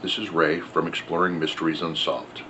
This is Ray from Exploring Mysteries Unsolved.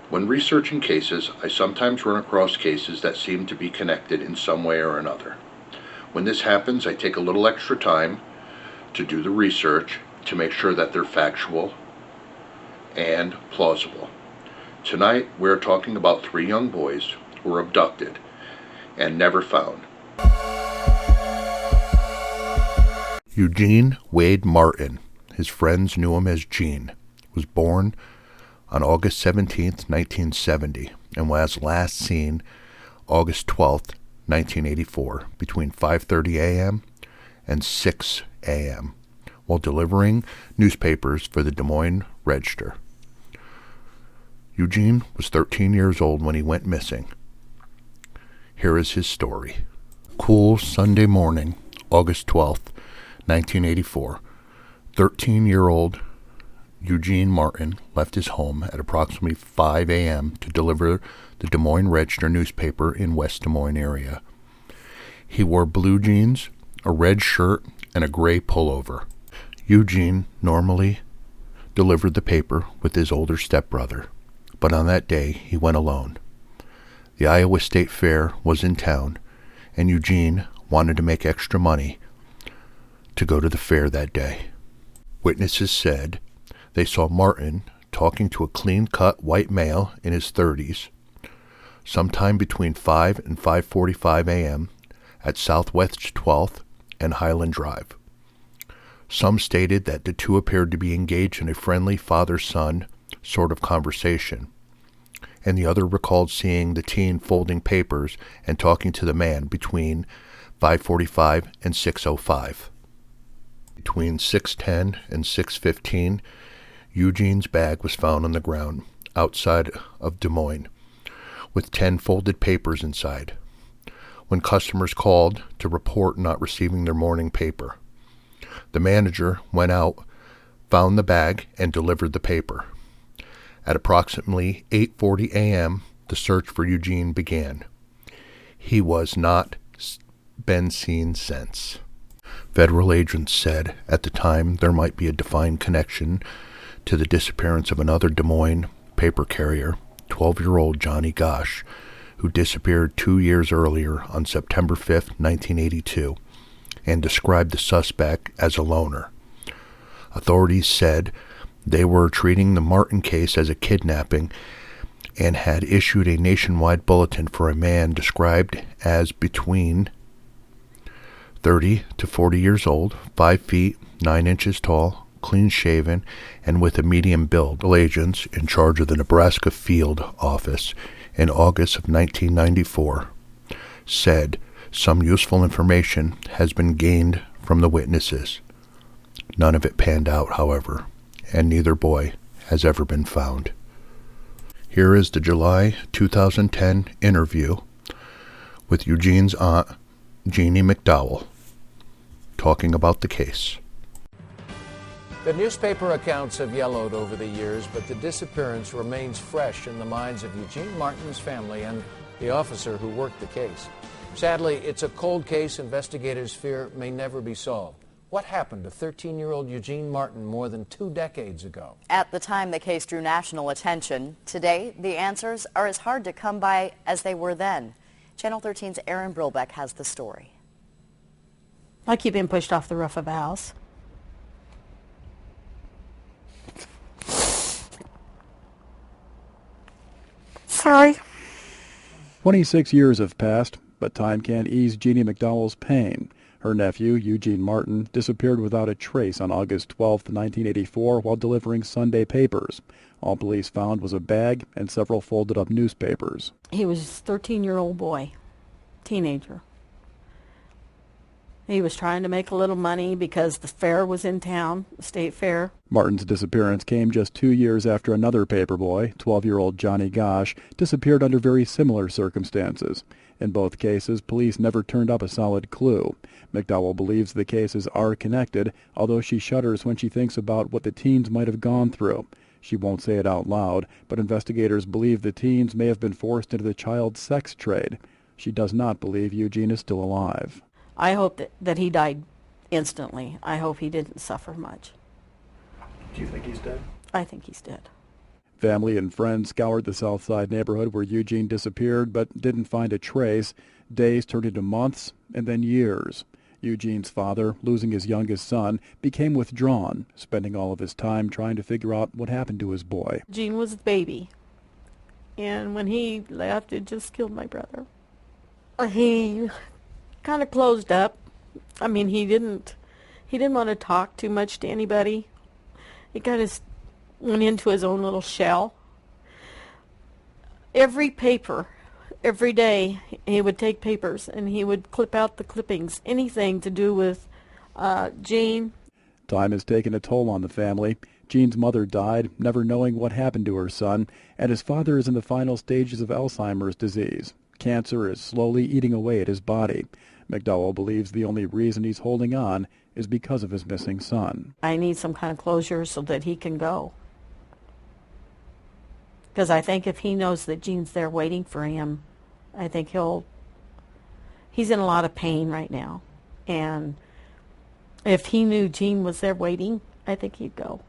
When researching cases, I sometimes run across cases that seem to be connected in some way or another. When this happens, I take a little extra time to do the research to make sure that they're factual and plausible. Tonight, we're talking about 3 young boys who were abducted and never found. Eugene Wade Martin, his friends knew him as Gene, was born on August 17, 1970, and was last seen August 12, 1984, between 5:30 a.m. and 6 a.m., while delivering newspapers for the Des Moines Register. Eugene was 13 years old when he went missing. Here is his story. Cool Sunday morning, August 12th, 1984, 13-year-old Eugene Martin left his home at approximately 5 a.m. to deliver the Des Moines Register newspaper in West Des Moines area. He wore blue jeans, a red shirt, and a gray pullover. Eugene normally delivered the paper with his older stepbrother, but on that day he went alone. The Iowa State Fair was in town, and Eugene wanted to make extra money to go to the fair that day. Witnesses said they saw Martin talking to a clean-cut white male in his 30s sometime between 5 and 5:45 a.m. at Southwest 12th and Highland Drive. Some stated that the two appeared to be engaged in a friendly father-son sort of conversation, and the other recalled seeing the teen folding papers and talking to the man between 5:45 and 6:05. Between 6:10 and 6:15, Eugene's bag was found on the ground outside of Des Moines, with 10 folded papers inside, when customers called to report not receiving their morning paper. The manager went out, found the bag, and delivered the paper. At approximately 8:40 a.m., the search for Eugene began. He was not been seen since. Federal agents said at the time there might be a defined connection to the disappearance of another Des Moines paper carrier, 12-year-old Johnny Gosch, who disappeared 2 years earlier on September 5, 1982, and described the suspect as a loner. Authorities said they were treating the Martin case as a kidnapping and had issued a nationwide bulletin for a man described as between 30 to 40 years old, 5 feet 9 inches tall, clean-shaven, and with a medium build. Agents in charge of the Nebraska Field Office in August of 1994 said some useful information has been gained from the witnesses. None of it panned out, however, and neither boy has ever been found. Here is the July 2010 interview with Eugene's aunt, Jeannie McDowell, talking about the case. The newspaper accounts have yellowed over the years, but the disappearance remains fresh in the minds of Eugene Martin's family and the officer who worked the case. Sadly, it's a cold case investigators fear may never be solved. What happened to 13-year-old Eugene Martin more than 2 decades ago? At the time, the case drew national attention. Today, the answers are as hard to come by as they were then. Channel 13's Erin Brilbeck has the story. Like you've been pushed off the roof of a house. Sorry. 26 years have passed, but time can't ease Jeannie McDowell's pain. Her nephew, Eugene Martin, disappeared without a trace on August 12, 1984, while delivering Sunday papers. All police found was a bag and several folded-up newspapers. He was a 13-year-old boy, teenager. He was trying to make a little money because the fair was in town, the state fair. Martin's disappearance came just 2 years after another paperboy, 12-year-old Johnny Gosch, disappeared under very similar circumstances. In both cases, police never turned up a solid clue. McDowell believes the cases are connected, although she shudders when she thinks about what the teens might have gone through. She won't say it out loud, but investigators believe the teens may have been forced into the child sex trade. She does not believe Eugene is still alive. I hope that he died instantly. I hope he didn't suffer much. Do you think he's dead? I think he's dead. Family and friends scoured the South Side neighborhood where Eugene disappeared but didn't find a trace. Days turned into months and then years. Eugene's father, losing his youngest son, became withdrawn, spending all of his time trying to figure out what happened to his boy. Gene was the baby. And when he left, it just killed my brother. He kind of closed up. I mean, he didn't want to talk too much to anybody. He kind of went into his own little shell. Every paper, every day, he would take papers and he would clip out the clippings, anything to do with Gene. Time has taken a toll on the family. Gene's mother died, never knowing what happened to her son, and his father is in the final stages of Alzheimer's disease. Cancer is slowly eating away at his body. McDowell believes the only reason he's holding on is because of his missing son. I need some kind of closure so that he can go. Because I think if he knows that Gene's there waiting for him, I think he's in a lot of pain right now. And if he knew Gene was there waiting, I think he'd go.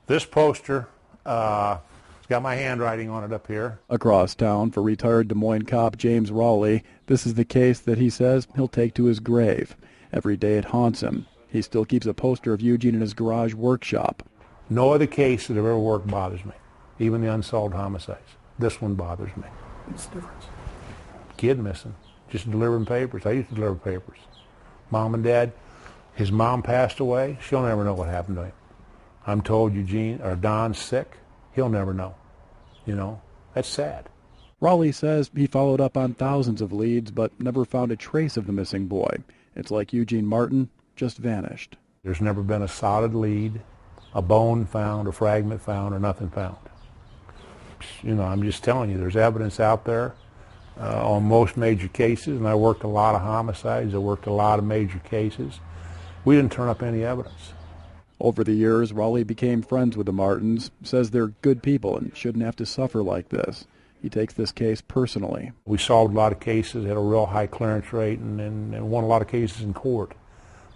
This poster, it's got my handwriting on it up here. Across town for retired Des Moines cop James Rowley, this is the case that he says he'll take to his grave. Every day it haunts him. He still keeps a poster of Eugene in his garage workshop. No other case that I've ever worked bothers me, even the unsolved homicides. This one bothers me. What's the difference? Kid missing, just delivering papers. I used to deliver papers. Mom and Dad, his mom passed away. She'll never know what happened to him. I'm told Don's sick. He'll never know. You know, that's sad. Rowley says he followed up on thousands of leads but never found a trace of the missing boy. It's like Eugene Martin just vanished. There's never been a solid lead, a bone found, a fragment found, or nothing found. You know, I'm just telling you, there's evidence out there on most major cases, and I worked a lot of homicides. I worked a lot of major cases. We didn't turn up any evidence. Over the years, Rowley became friends with the Martins, says they're good people and shouldn't have to suffer like this. He takes this case personally. We solved a lot of cases, had a real high clearance rate, and won a lot of cases in court.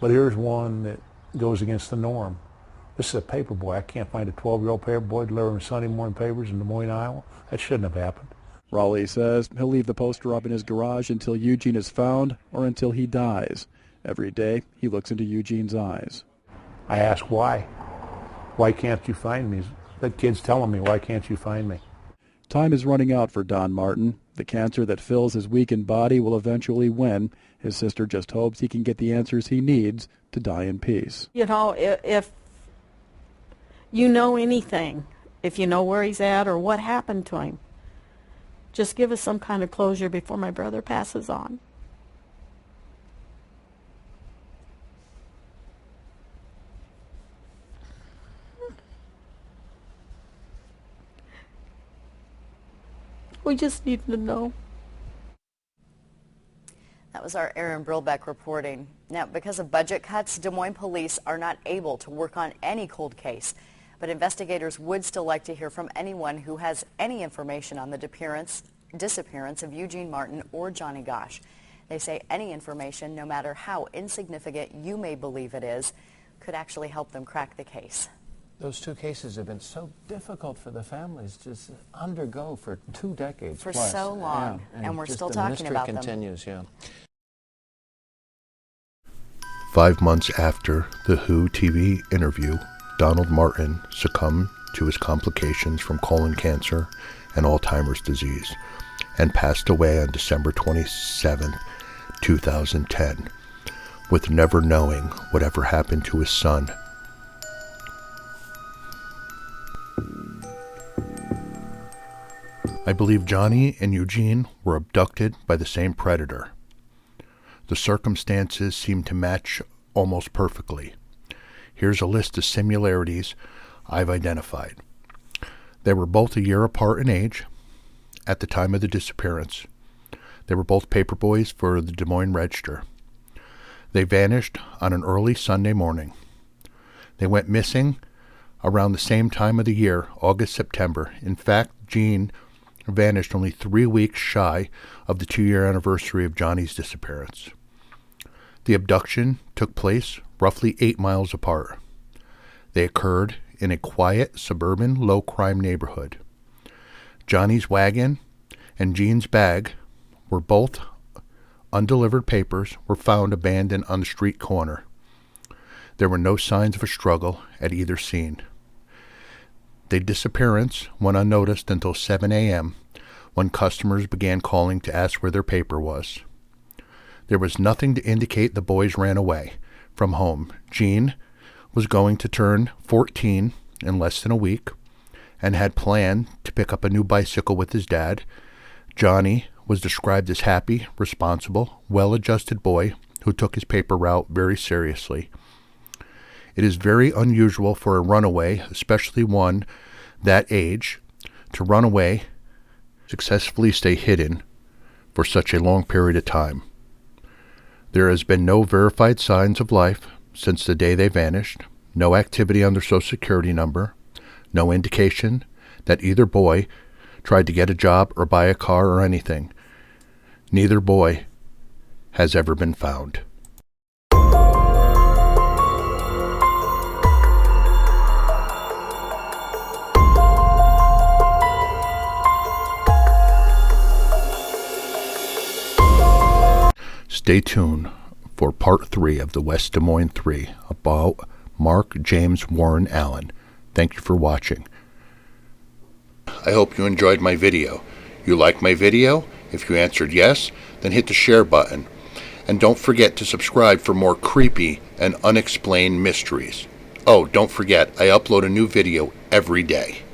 But here's one that goes against the norm. This is a paper boy. I can't find a 12-year-old paper boy delivering Sunday morning papers in Des Moines, Iowa. That shouldn't have happened. Rowley says he'll leave the poster up in his garage until Eugene is found or until he dies. Every day, he looks into Eugene's eyes. I ask why. Why can't you find me? That kid's telling me, why can't you find me? Time is running out for Don Martin. The cancer that fills his weakened body will eventually win. His sister just hopes he can get the answers he needs to die in peace. You know, if you know anything, if you know where he's at or what happened to him, just give us some kind of closure before my brother passes on. We just need to know. That was our Aaron Brilbeck reporting. Now, because of budget cuts, Des Moines police are not able to work on any cold case. But investigators would still like to hear from anyone who has any information on the disappearance of Eugene Martin or Johnny Gosch. They say any information, no matter how insignificant you may believe it is, could actually help them crack the case. Those two cases have been so difficult for the families to undergo for 2 decades for plus. So long, yeah. and we're still talking about them. The mystery continues, yeah. 5 months after the Who TV interview, Donald Martin succumbed to his complications from colon cancer and Alzheimer's disease and passed away on December 27, 2010, with never knowing whatever happened to his son. I believe Johnny and Eugene were abducted by the same predator. The circumstances seem to match almost perfectly. Here's a list of similarities I've identified. They were both a year apart in age at the time of the disappearance. They were both paperboys for the Des Moines Register. They vanished on an early Sunday morning. They went missing around the same time of the year, August, September. In fact, Gene vanished only 3 weeks shy of the 2-year anniversary of Johnny's disappearance. The abduction took place roughly 8 miles apart. They occurred in a quiet, suburban, low-crime neighborhood. Johnny's wagon and Gene's bag were both undelivered papers were found abandoned on the street corner. There were no signs of a struggle at either scene. The disappearance went unnoticed until 7 a.m. when customers began calling to ask where their paper was. There was nothing to indicate the boys ran away from home. Gene was going to turn 14 in less than a week and had planned to pick up a new bicycle with his dad. Johnny was described as happy, responsible, well-adjusted boy who took his paper route very seriously. It is very unusual for a runaway, especially one that age, to run away, successfully stay hidden for such a long period of time. There has been no verified signs of life since the day they vanished, no activity on their Social Security number, no indication that either boy tried to get a job or buy a car or anything. Neither boy has ever been found. Stay tuned for part 3 of the West Des Moines 3 about Marc James Warren Allen. Thank you for watching. I hope you enjoyed my video. You like my video? If you answered yes, then hit the share button. And don't forget to subscribe for more creepy and unexplained mysteries. Oh, don't forget, I upload a new video every day.